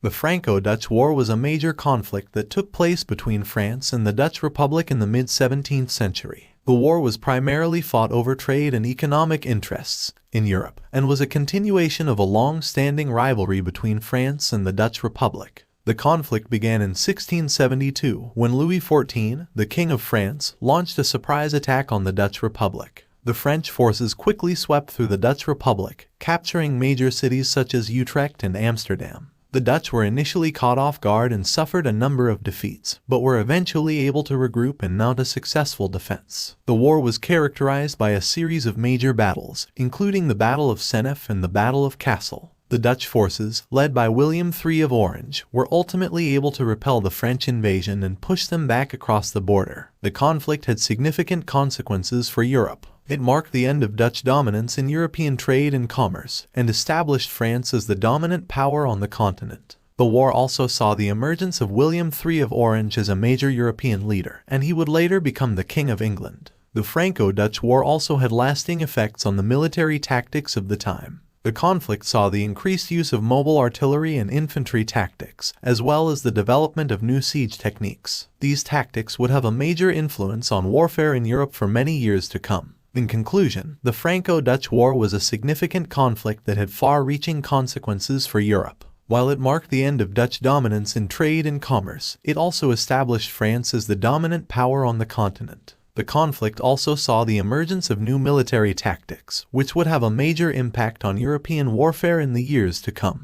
The Franco-Dutch War was a major conflict that took place between France and the Dutch Republic in the mid-17th century. The war was primarily fought over trade and economic interests in Europe, and was a continuation of a long-standing rivalry between France and the Dutch Republic. The conflict began in 1672 when Louis XIV, the King of France, launched a surprise attack on the Dutch Republic. The French forces quickly swept through the Dutch Republic, capturing major cities such as Utrecht and Amsterdam. The Dutch were initially caught off guard and suffered a number of defeats, but were eventually able to regroup and mount a successful defense. The war was characterized by a series of major battles, including the Battle of Senef and the Battle of Cassel. The Dutch forces, led by William III of Orange, were ultimately able to repel the French invasion and push them back across the border. The conflict had significant consequences for Europe. It marked the end of Dutch dominance in European trade and commerce, and established France as the dominant power on the continent. The war also saw the emergence of William III of Orange as a major European leader, and he would later become the King of England. The Franco-Dutch War also had lasting effects on the military tactics of the time. The conflict saw the increased use of mobile artillery and infantry tactics, as well as the development of new siege techniques. These tactics would have a major influence on warfare in Europe for many years to come. In conclusion, the Franco-Dutch War was a significant conflict that had far-reaching consequences for Europe. While it marked the end of Dutch dominance in trade and commerce, it also established France as the dominant power on the continent. The conflict also saw the emergence of new military tactics, which would have a major impact on European warfare in the years to come.